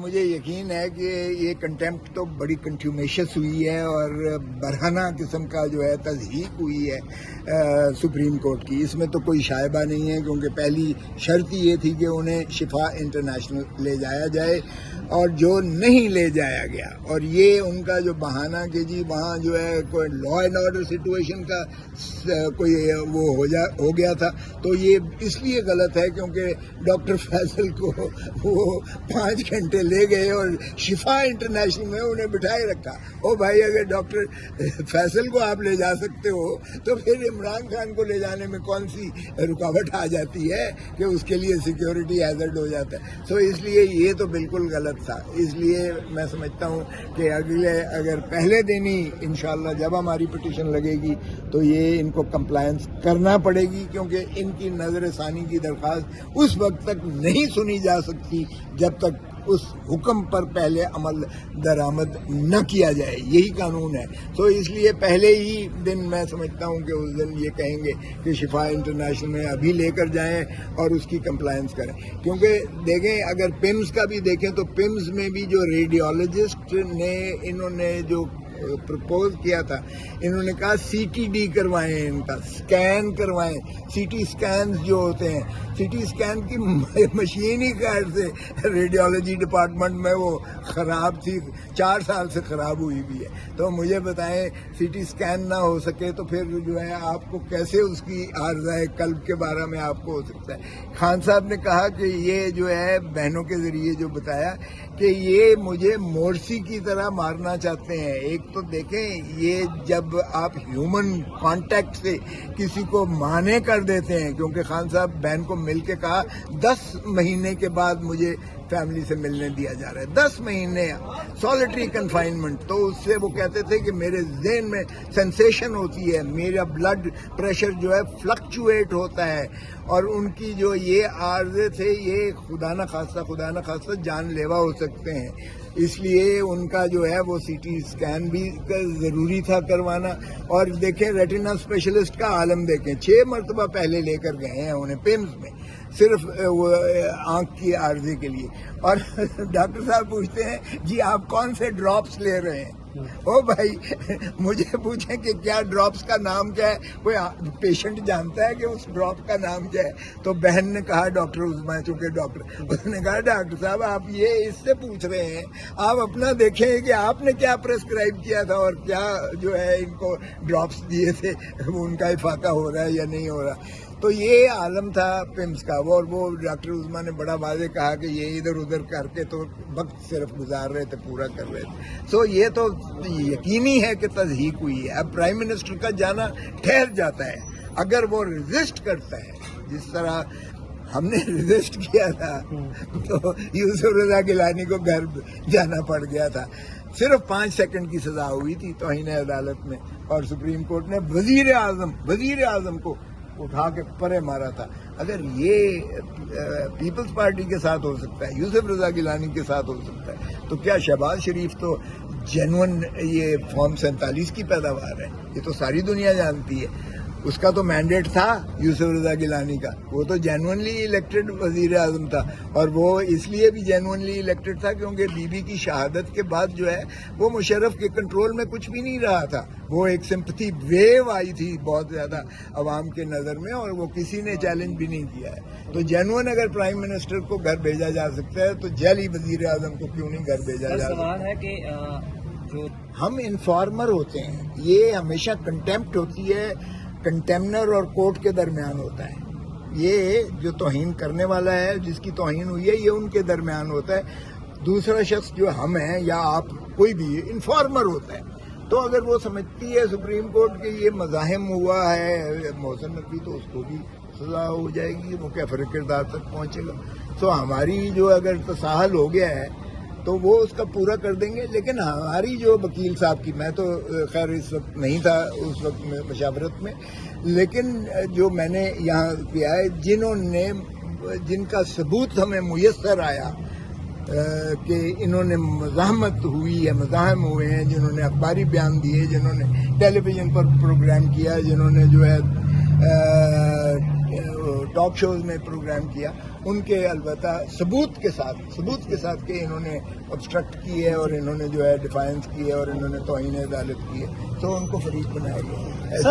مجھے یقین ہے کہ یہ کنٹمپٹ تو بڑی کنٹیومیشس ہوئی ہے اور برہنہ قسم کا جو ہے تضحیق ہوئی ہے سپریم کورٹ کی. اس میں تو کوئی شائبہ نہیں ہے کیونکہ پہلی شرط یہ تھی کہ انہیں شفا انٹرنیشنل لے جایا جائے اور جو نہیں لے جایا گیا اور یہ ان کا جو بہانہ کہ جی وہاں جو ہے کوئی لا اینڈ آرڈر سچویشن کا کوئی وہ ہو گیا تھا, تو یہ اس لیے غلط ہے کیونکہ ڈاکٹر فیصل کو وہ 5 گھنٹے لے گئے اور شفا انٹرنیشنل میں انہیں بٹھائے رکھا. او بھائی اگر ڈاکٹر فیصل کو آپ لے جا سکتے ہو تو پھر عمران خان کو لے جانے میں کون سی رکاوٹ آ جاتی ہے کہ اس کے لیے سیکیورٹی ہیزرڈ ہو جاتا ہے. سو اس لیے یہ تو بالکل غلط تھا. اس لیے میں سمجھتا ہوں کہ اگر پہلے دن ہی انشاءاللہ جب ہماری پٹیشن لگے گی تو یہ ان کو کمپلائنس کرنا پڑے گی کیونکہ ان کی نظر ثانی کی درخواست اس وقت تک نہیں سنی جا سکتی جب تک اس حکم پر پہلے عمل درآمد نہ کیا جائے. یہی قانون ہے. تو اس لیے پہلے ہی دن میں سمجھتا ہوں کہ اس دن یہ کہیں گے کہ شفا انٹرنیشنل میں ابھی لے کر جائیں اور اس کی کمپلائنس کریں. کیونکہ دیکھیں اگر پمز کا بھی دیکھیں تو پمز میں بھی جو ریڈیولوجسٹ نے انہوں نے جو پرپوز کیا تھا, انہوں نے کہا سی ٹی ڈی کروائیں, ان کا اسکین کروائیں. سی ٹی اسکینز جو ہوتے ہیں, سی ٹی اسکین کی مشین ہی خیر سے ریڈیولوجی ڈپارٹمنٹ میں وہ خراب تھی, 4 سال سے خراب ہوئی بھی ہے. تو مجھے بتائیں سی ٹی اسکین نہ ہو سکے تو پھر جو ہے آپ کو کیسے اس کی عارضہ قلب کے بارے میں آپ کو ہو سکتا ہے. خان صاحب نے کہا کہ یہ جو ہے بہنوں کے ذریعے جو بتایا کہ یہ مجھے مورسی کی طرح مارنا چاہتے ہیں. ایک تو دیکھیں یہ جب آپ ہیومن کانٹیکٹ سے کسی کو مانے کر دیتے ہیں, کیونکہ خان صاحب بہن کو مل کے کہا 10 مہینے کے بعد مجھے فیملی سے ملنے دیا جا رہا ہے, 10 مہینے سالٹری کنفائنمنٹ. تو اس سے وہ کہتے تھے کہ میرے ذہن میں سینسیشن ہوتی ہے, میرا بلڈ پریشر جو ہے فلکچویٹ ہوتا ہے, اور ان کی جو یہ عارضے تھے یہ خدا نہ خواستہ جان لیوا ہو سکتے ہیں. اس لیے ان کا جو ہے وہ سی ٹی اسکین بھی ضروری تھا کروانا. اور دیکھیں ریٹینا اسپیشلسٹ کا عالم دیکھیں, 6 مرتبہ پہلے لے کر گئے ہیں انہیں پیمز میں صرف وہ آنکھ کی عارضے کے لیے. اور ڈاکٹر صاحب پوچھتے ہیں جی آپ کون سے ڈراپس لے رہے ہیں. او بھائی مجھے پوچھیں کہ کیا ڈراپس کا نام کیا ہے, کوئی پیشنٹ جانتا ہے کہ اس ڈراپ کا نام کیا ہے؟ تو بہن نے کہا, ڈاکٹر عظمیٰ چونکہ ڈاکٹر, اس نے کہا ڈاکٹر صاحب آپ یہ اس سے پوچھ رہے ہیں, آپ اپنا دیکھیں کہ آپ نے کیا پرسکرائب کیا تھا اور کیا جو ہے ان کو ڈراپس دیے تھے, ان کا افاقہ ہو رہا ہے یا نہیں ہو رہا. تو یہ عالم تھا پمز کا. اور وہ ڈاکٹر عظمیٰ نے بڑا واضح کہا کہ یہ ادھر ادھر کر کے تو وقت صرف گزار رہے تھے, پورا کر رہے تھے. سو یہ تو یقینی ہے کہ تضحیق ہوئی ہے. اب پرائم منسٹر کا جانا ٹھہر جاتا ہے اگر وہ ریزسٹ کرتا ہے, جس طرح ہم نے ریزسٹ کیا تھا تو یوسف رضا گیلانی کو گھر جانا پڑ گیا تھا. صرف 5 سیکنڈ کی سزا ہوئی تھی توہین عدالت میں, اور سپریم کورٹ نے وزیر اعظم کو اٹھا کے پرے مارا تھا. اگر یہ پیپلز پارٹی کے ساتھ ہو سکتا ہے, یوسف رضا گیلانی کے ساتھ ہو سکتا ہے, تو کیا شہباز شریف تو جینون یہ فارم 47 کی پیداوار ہے, یہ تو ساری دنیا جانتی ہے. اس کا تو مینڈیٹ تھا یوسف رضا گیلانی کا, وہ تو جینونلی الیکٹڈ وزیر اعظم تھا. اور وہ اس لیے بھی جینونلی الیکٹڈ تھا کیونکہ بی بی کی شہادت کے بعد جو ہے وہ مشرف کے کنٹرول میں کچھ بھی نہیں رہا تھا. وہ ایک سمپتھی ویو آئی تھی بہت زیادہ عوام کے نظر میں, اور وہ کسی نے چیلنج بھی نہیں کیا ہے. تو جینون اگر پرائم منسٹر کو گھر بھیجا جا سکتا ہے تو جعلی وزیر اعظم کو کیوں نہیں گھر بھیجا جا سکتا؟ سوال ہے کہ جو ہم انفارمر ہوتے ہیں, یہ ہمیشہ کنٹمپٹ ہوتی ہے, کنٹیمنر اور کورٹ کے درمیان ہوتا ہے. یہ جو توہین کرنے والا ہے, جس کی توہین ہوئی ہے, یہ ان کے درمیان ہوتا ہے. دوسرا شخص جو ہم ہیں یا آپ کوئی بھی انفارمر ہوتا ہے, تو اگر وہ سمجھتی ہے سپریم کورٹ کہ یہ مزاحم ہوا ہے محسن نقوی تو اس کو بھی سزا ہو جائے گی, وہ کیفر کردار تک پہنچے گا. تو ہماری جو اگر تساہل ہو گیا ہے تو وہ اس کا پورا کر دیں گے. لیکن ہماری جو وکیل صاحب کی, میں تو خیر اس وقت نہیں تھا اس وقت میں مشاورت میں, لیکن جو میں نے یہاں کیا ہے, جن کا ثبوت ہمیں میسر آیا کہ انہوں نے مزاحمت ہوئی ہے, مزاحم ہوئے ہیں, جنہوں نے اخباری بیان دیے, جنہوں نے ٹیلی ویژن پر پروگرام کیا, جنہوں نے جو ہے ٹاک شوز میں پروگرام کیا ان کے البتہ ثبوت کے ساتھ کہ انہوں نے obstruct کی ہے اور انہوں نے جو ہے ڈیفائنس کی ہے اور انہوں نے توہین عدالت کی ہے، تو ان کو فریق بنایا گیا ہے.